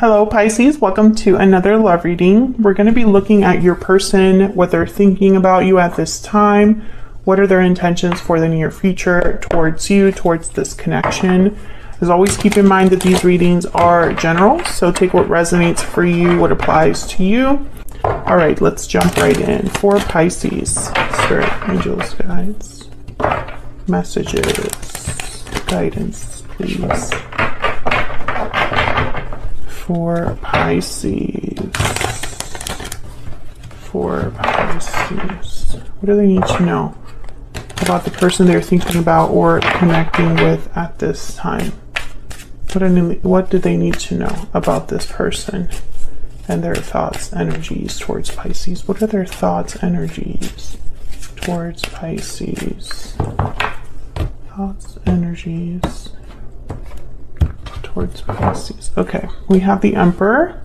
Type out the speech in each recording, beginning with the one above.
Hello Pisces, welcome to another love reading. We're going to be looking at your person, what they're thinking about you at this time, what are their intentions for the near future towards you, towards this connection. As always, keep in mind that these readings are general, so take what resonates for you, what applies to you. All right, let's jump right in. For Pisces, Spirit, Angels, Guides, messages, guidance, please. For Pisces. What do they need to know about the person they're thinking about or connecting with at this time? What do they need to know about this person and their thoughts, energies towards Pisces? What are their thoughts, energies towards Pisces? Thoughts, energies towards Pisces. Okay, we have the Emperor,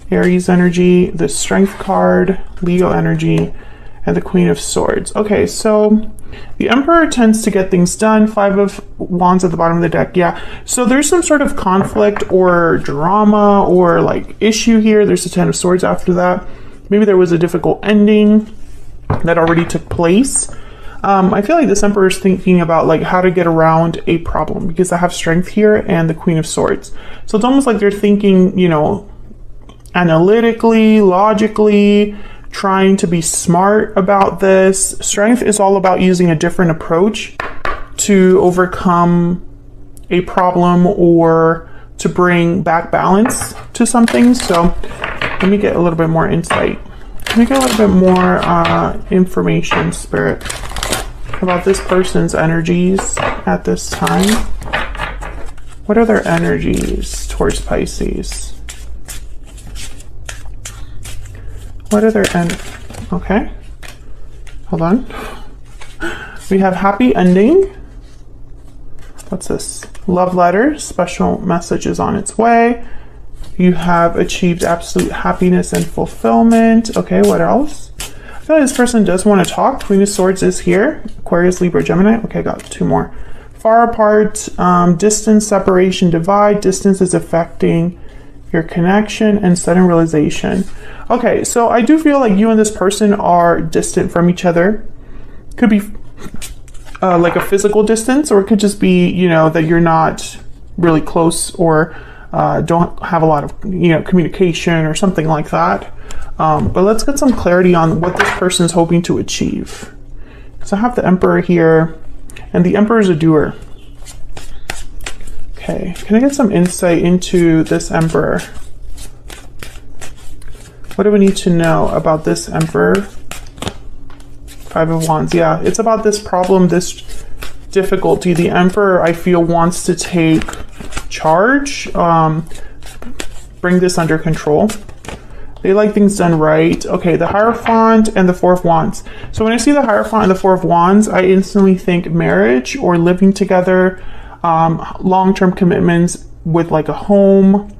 Aries energy, the Strength card, Leo energy, and the Queen of Swords. Okay, so the Emperor tends to get things done. 5 of Wands at the bottom of the deck. Yeah, so there's some sort of conflict or drama or like issue here. There's the 10 of Swords after that. Maybe there was a difficult ending that already took place. I feel like this Emperor is thinking about like how to get around a problem because I have Strength here and the Queen of Swords. So it's almost like they're thinking, you know, analytically, logically, trying to be smart about this. Strength is all about using a different approach to overcome a problem or to bring back balance to something. So let me get a little bit more insight. Let me get a little bit more information, Spirit, about this person's energies at this time. What are their energies towards Pisces? What are their okay, hold on. We have happy ending. What's this? Love letter, special messages on its way. You have achieved absolute happiness and fulfillment. Okay, what else? I feel like this person does want to talk. Queen of Swords is here. Aquarius, Libra, Gemini. Okay, got 2 more. Far apart, distance, separation, divide. Distance is affecting your connection and sudden realization. Okay, so I do feel like you and this person are distant from each other. Could be like a physical distance, or it could just be, you know, that you're not really close or don't have a lot of, you know, communication or something like that. But let's get some clarity on what this person is hoping to achieve. So I have the Emperor here, and the Emperor is a doer. Okay, can I get some insight into this Emperor? What do we need to know about this Emperor? 5 of Wands. Yeah, it's about this problem, this difficulty. The Emperor, I feel, wants to take charge, bring this under control. They like things done right. Okay, the Hierophant and the 4 of Wands. So when I see the Hierophant and the 4 of Wands, I instantly think marriage or living together, long-term commitments with like a home.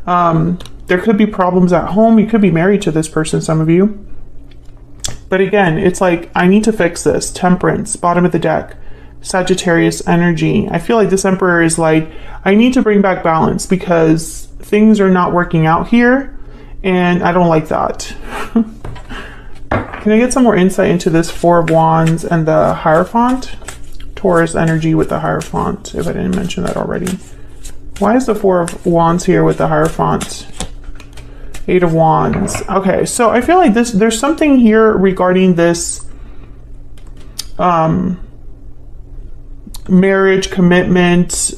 There could be problems at home. You could be married to this person, some of you. But again, it's like, I need to fix this. Temperance, bottom of the deck. Sagittarius energy. I feel like this Emperor is like, I need to bring back balance because things are not working out here. And I don't like that. Can I get some more insight into this 4 of Wands and the Hierophant? Taurus energy with the Hierophant, if I didn't mention that already. Why is the 4 of Wands here with the Hierophant? 8 of Wands. Okay, so I feel like there's something here regarding this marriage, commitment,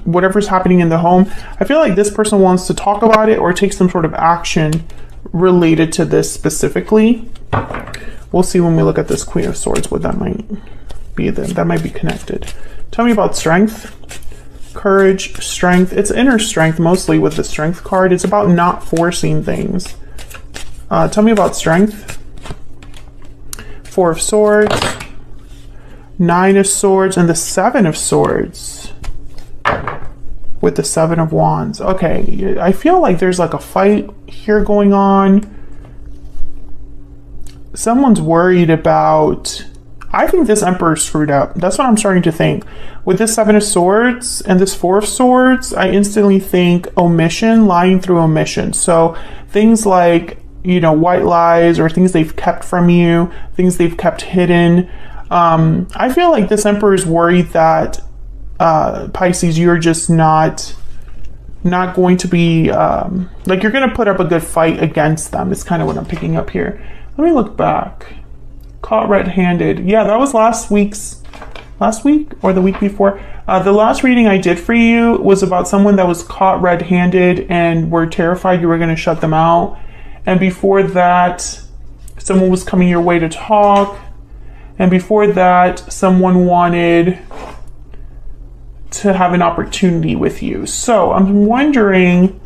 whatever's happening in the home. I feel like this person wants to talk about it or take some sort of action related to this specifically. We'll see when we look at this Queen of Swords what that might be. That might be connected. Tell me about Strength. Courage, strength. It's inner strength mostly with the Strength card. It's about not forcing things. Tell me about Strength. 4 of Swords, 9 of Swords, and the 7 of Swords with the 7 of Wands. Okay, I feel like there's like a fight here going on. Someone's worried about I think this Emperor screwed up. That's what I'm starting to think. With this Seven of Swords and this Four of Swords, I instantly think omission, lying through omission. So things like, you know, white lies or things they've kept from you, things they've kept hidden. I feel like this Emperor is worried that Pisces, you're just not going to be, like you're going to put up a good fight against them. It's kind of what I'm picking up here. Let me look back. Caught red-handed. Yeah, that was last week or the week before. The last reading I did for you was about someone that was caught red-handed and were terrified you were going to shut them out. And before that, someone was coming your way to talk. And before that, someone wanted to have an opportunity with you. So I'm wondering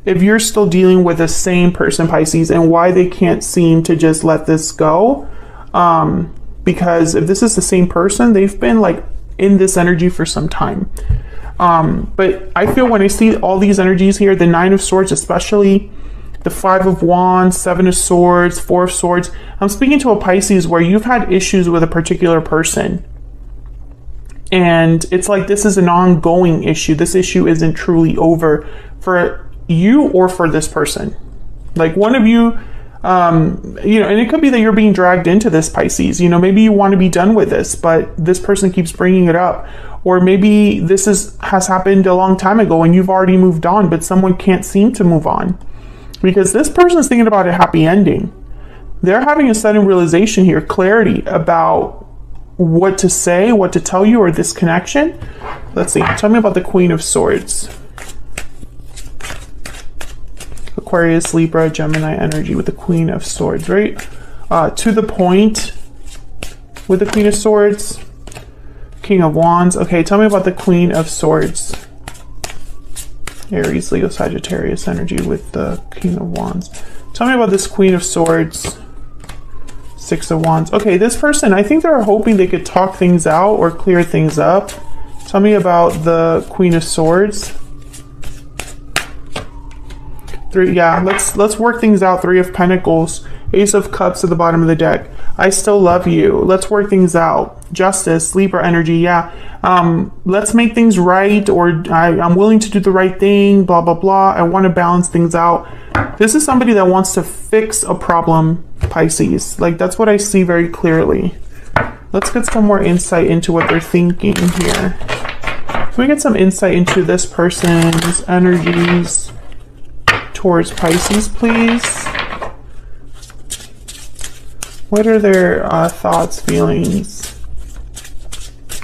if you're still dealing with the same person, Pisces, and why they can't seem to just let this go. Because if this is the same person, they've been like in this energy for some time. But I feel when I see all these energies here, the Nine of Swords, especially the Five of Wands, Seven of Swords, Four of Swords, I'm speaking to a Pisces where you've had issues with a particular person. And it's like this is an ongoing issue. This issue isn't truly over for you or for this person. Like one of you, you know, and it could be that you're being dragged into this, Pisces. You know, maybe you want to be done with this, but this person keeps bringing it up. Or maybe this has happened a long time ago and you've already moved on, but someone can't seem to move on. Because this person is thinking about a happy ending. They're having a sudden realization here, clarity about what to say, what to tell you, or this connection. Let's see. Tell me about the Queen of Swords. Aquarius, Libra, Gemini energy with the Queen of Swords, right? To the point with the Queen of Swords. King of Wands. Okay, tell me about the Queen of Swords. Aries, Leo, Sagittarius energy with the King of Wands. Tell me about this Queen of Swords. Six of Wands. Okay, this person, I think they're hoping they could talk things out or clear things up. Tell me about the Queen of Swords. Three, yeah, let's work things out. Three of Pentacles. Ace of Cups at the bottom of the deck. I still love you. Let's work things out. Justice, Libra energy, yeah. Let's make things right, or I'm willing to do the right thing, blah, blah, blah. I want to balance things out. This is somebody that wants to fix a problem, Pisces. Like, that's what I see very clearly. Let's get some more insight into what they're thinking here. Can we get some insight into this person's energies towards Pisces, please? What are their thoughts, feelings,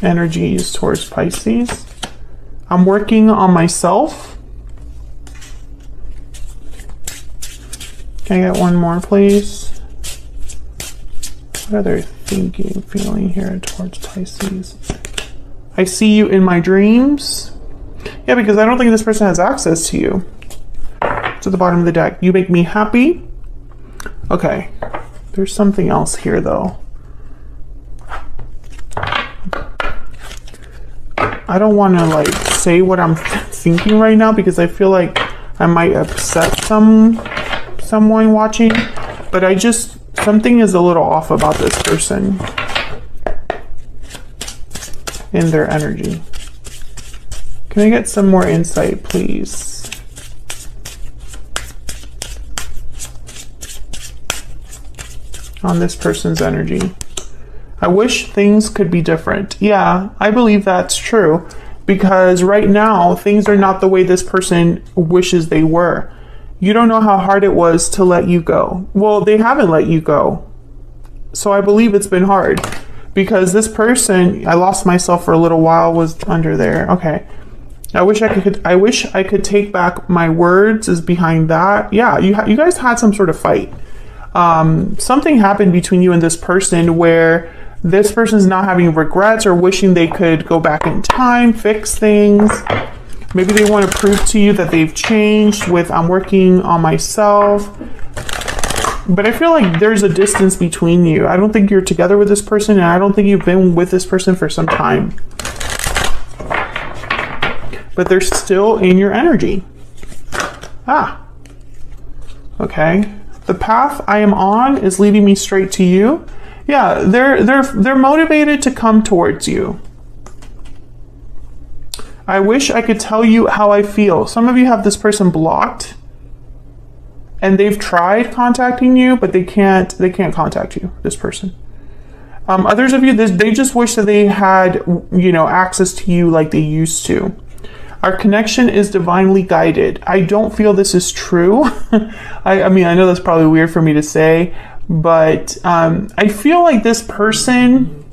energies towards Pisces? I'm working on myself. Can I get one more, please? What are they thinking, feeling here towards Pisces? I see you in my dreams. Yeah, because I don't think this person has access to you. To the bottom of the deck. You make me happy. Okay. There's something else here, though. I don't want to, like, say what I'm thinking right now because I feel like I might upset someone watching. But I just... something is a little off about this person. In their energy. Can I get some more insight, please? On this person's energy. I wish things could be different. Yeah, I believe that's true. Because right now, things are not the way this person wishes they were. You don't know how hard it was to let you go. Well, they haven't let you go. So I believe it's been hard. Because this person, I lost myself for a little while, was under there. Okay. I wish I could take back my words is behind that. Yeah, you guys had some sort of fight. Something happened between you and this person where this person's not having regrets or wishing they could go back in time, fix things. Maybe they want to prove to you that they've changed with I'm working on myself. But I feel like there's a distance between you. I don't think you're together with this person, and I don't think you've been with this person for some time. But they're still in your energy. Ah. Okay. The path I am on is leading me straight to you. Yeah, they're motivated to come towards you. I wish I could tell you how I feel. Some of you have this person blocked and they've tried contacting you, but they can't contact you, this person. Others of you, they just wish that they had, you know, access to you like they used to. Our connection is divinely guided. I don't feel this is true. I mean, I know that's probably weird for me to say, but I feel like this person,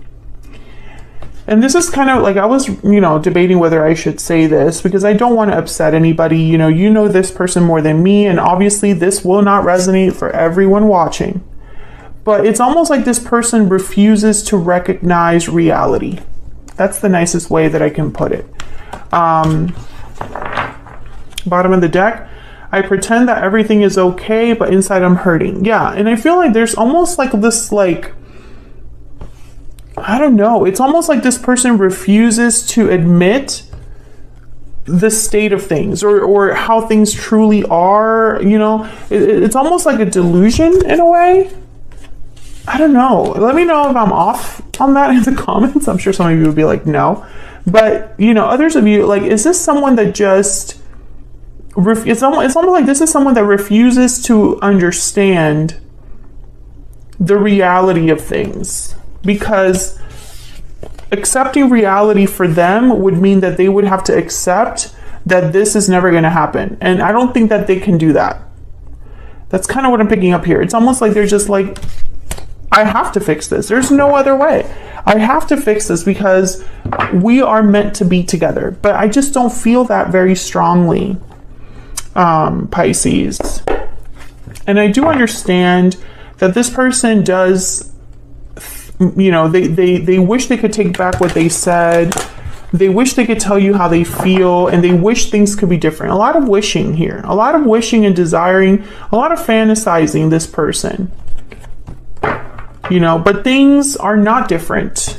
and this is kind of like, I was, you know, debating whether I should say this because I don't want to upset anybody. You know this person more than me, and obviously this will not resonate for everyone watching. But it's almost like this person refuses to recognize reality. That's the nicest way that I can put it. Bottom of the deck, I pretend that everything is okay, but inside I'm hurting. Yeah, and I feel like there's almost like this, like, I don't know. It's almost like this person refuses to admit the state of things or how things truly are, you know. It's almost like a delusion in a way. I don't know. Let me know if I'm off on that in the comments. I'm sure some of you would be like, no. But, you know, others of you, like, is this someone that just... It's almost like this is someone that refuses to understand the reality of things. Because accepting reality for them would mean that they would have to accept that this is never going to happen. And I don't think that they can do that. That's kind of what I'm picking up here. It's almost like they're just like, I have to fix this. There's no other way. I have to fix this because we are meant to be together. But I just don't feel that very strongly, Pisces. And I do understand that this person does, you know, they wish they could take back what they said. They wish they could tell you how they feel, and they wish things could be different. A lot of wishing here. A lot of wishing and desiring. A lot of fantasizing this person. You know, but things are not different.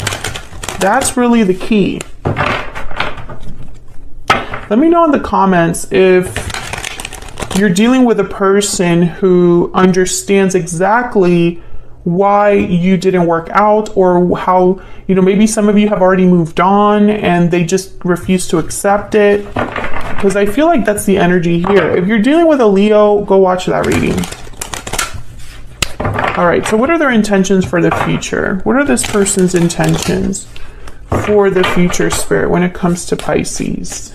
That's really the key. Let me know in the comments if you're dealing with a person who understands exactly why you didn't work out, or how, you know, maybe some of you have already moved on and they just refuse to accept it. Because I feel like that's the energy here. If you're dealing with a Leo, go watch that reading. All right, so what are their intentions for the future? What are this person's intentions for the future, Spirit, when it comes to Pisces?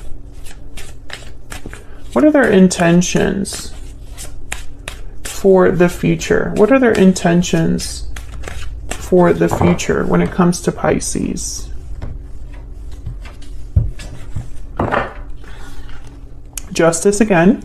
What are their intentions for the future? What are their intentions for the future when it comes to Pisces? Justice again.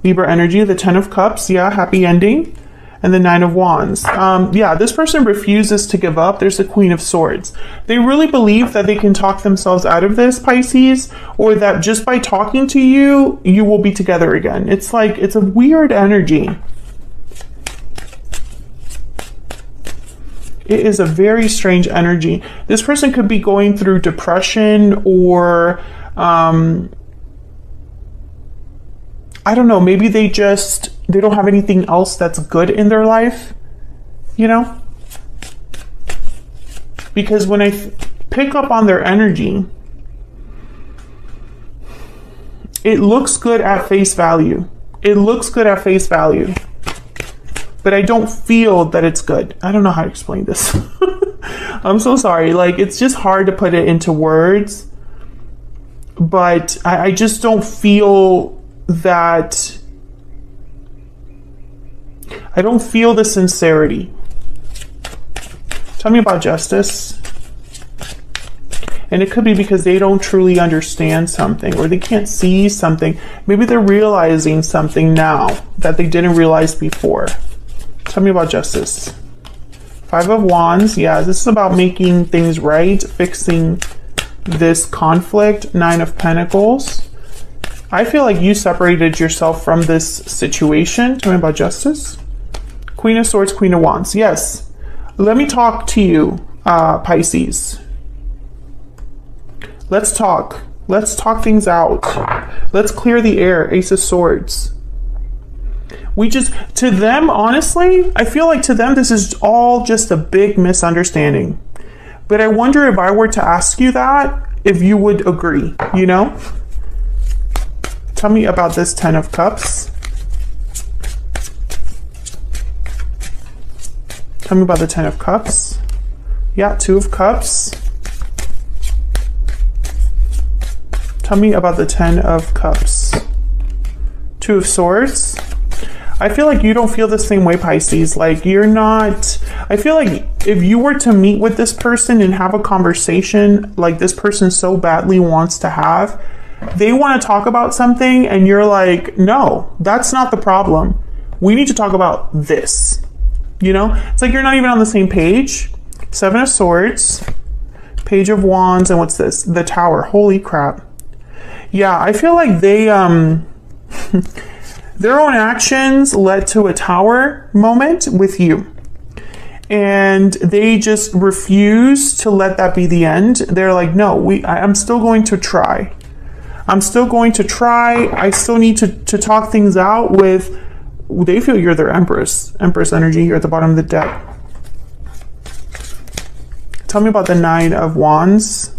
Libra energy, the 10 of Cups. Yeah, happy ending. And the 9 of Wands. Yeah, this person refuses to give up. There's the Queen of Swords. They really believe that they can talk themselves out of this, Pisces, or that just by talking to you, you will be together again. It's like, it's a weird energy. It is a very strange energy. This person could be going through depression, or I don't know, maybe they don't have anything else that's good in their life, you know? Because when I pick up on their energy, it looks good at face value. It looks good at face value. But I don't feel that it's good. I don't know how to explain this. I'm so sorry. Like, it's just hard to put it into words. But I just don't feel that... I don't feel the sincerity. Tell me about Justice. And it could be because they don't truly understand something, or they can't see something. Maybe they're realizing something now that they didn't realize before. Tell me about Justice. 5 of Wands. Yeah, this is about making things right, fixing this conflict. 9 of Pentacles. I feel like you separated yourself from this situation. Tell me about Justice. Queen of Swords, Queen of Wands. Yes. Let me talk to you, Pisces. Let's talk. Let's talk things out. Let's clear the air. Ace of Swords. To them, honestly, I feel like to them, this is all just a big misunderstanding. But I wonder if I were to ask you that, if you would agree, you know? Tell me about this 10 of Cups. Tell me about the 10 of Cups. Yeah, 2 of Cups. Tell me about the 10 of Cups. 2 of Swords. I feel like you don't feel the same way, Pisces. Like you're not, I feel like if you were to meet with this person and have a conversation like this person so badly wants to have, they want to talk about something and you're like, no, that's not the problem. We need to talk about this. You know, it's like you're not even on the same page. 7 of Swords, Page of Wands, and what's this? The Tower. Holy crap. Yeah, I feel like they, their own actions led to a Tower moment with you. And they just refuse to let that be the end. They're like, no, I'm still going to try. I'm still going to try. I still need to talk things out with, they feel you're their Empress energy here at the bottom of the deck. Tell me about the 9 of Wands.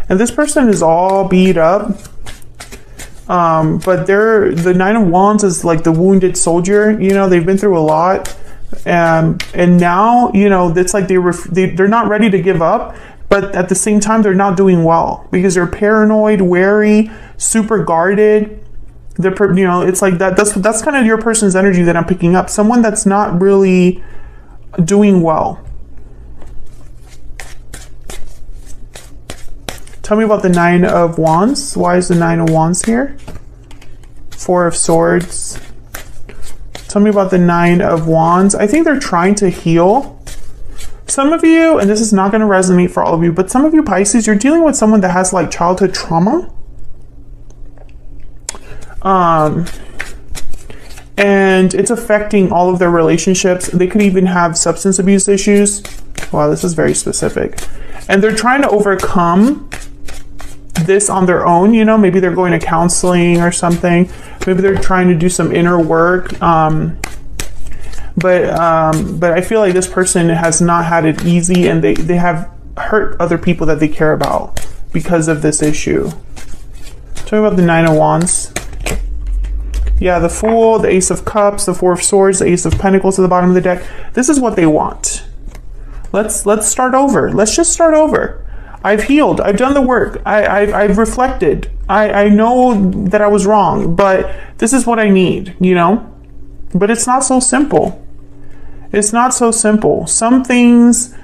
And this person is all beat up. But the 9 of Wands is like the wounded soldier. You know, they've been through a lot. And now, you know, it's like they're not ready to give up. But at the same time, they're not doing well because they're paranoid, wary, super guarded. You know, it's like that's kind of your person's energy that I'm picking up. Someone that's not really doing well. Tell me about the 9 of Wands. Why is the 9 of Wands here? 4 of Swords. Tell me about the 9 of Wands. I think they're trying to heal. Some of you, and this is not going to resonate for all of you, but some of you Pisces, you're dealing with someone that has like childhood trauma. And it's affecting all of their relationships. They could even have substance abuse issues. Wow, this is very specific. And they're trying to overcome this on their own. You know, maybe they're going to counseling or something. Maybe they're trying to do some inner work. But I feel like this person has not had it easy, and they have hurt other people that they care about because of this issue. Tell me about the 9 of Wands. Yeah, the Fool, the Ace of Cups, the 4 of Swords, the Ace of Pentacles at the bottom of the deck. This is what they want. Let's start over. Let's just start over. I've healed. I've done the work. I've reflected. I know that I was wrong, but this is what I need, you know? But it's not so simple. It's not so simple. Some things,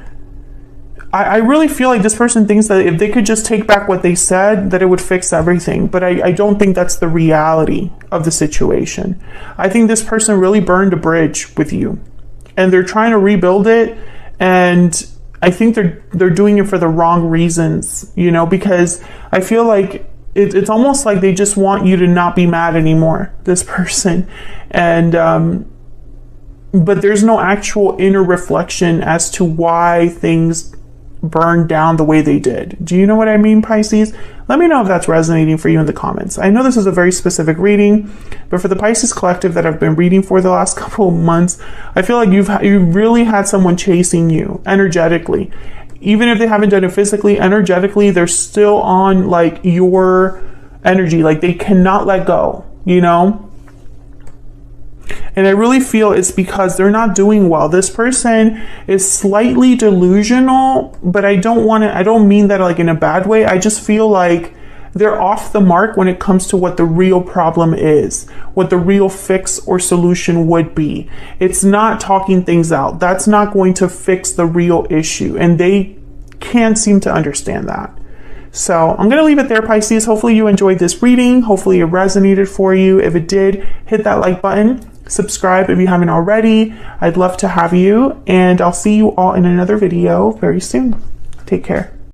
I really feel like this person thinks that if they could just take back what they said, that it would fix everything. But I don't think that's the reality of the situation. I think this person really burned a bridge with you, and they're trying to rebuild it. And I think they're doing it for the wrong reasons, you know, because I feel like it's almost like they just want you to not be mad anymore, this person. And, but there's no actual inner reflection as to why things burned down the way they did. Do you know what I mean, Pisces? Let me know if that's resonating for you in the comments. I know this is a very specific reading, but for the Pisces collective that I've been reading for the last couple of months, I feel like you've really had someone chasing you energetically. Even if they haven't done it physically, energetically, they're still on like your energy. Like they cannot let go, you know? And I really feel it's because they're not doing well. This person is slightly delusional, but I don't mean that like in a bad way. I just feel like they're off the mark when it comes to what the real problem is, what the real fix or solution would be. It's not talking things out. That's not going to fix the real issue. And they can't seem to understand that. So I'm going to leave it there, Pisces. Hopefully you enjoyed this reading. Hopefully it resonated for you. If it did, hit that like button. Subscribe if you haven't already. I'd love to have you. And I'll see you all in another video very soon. Take care.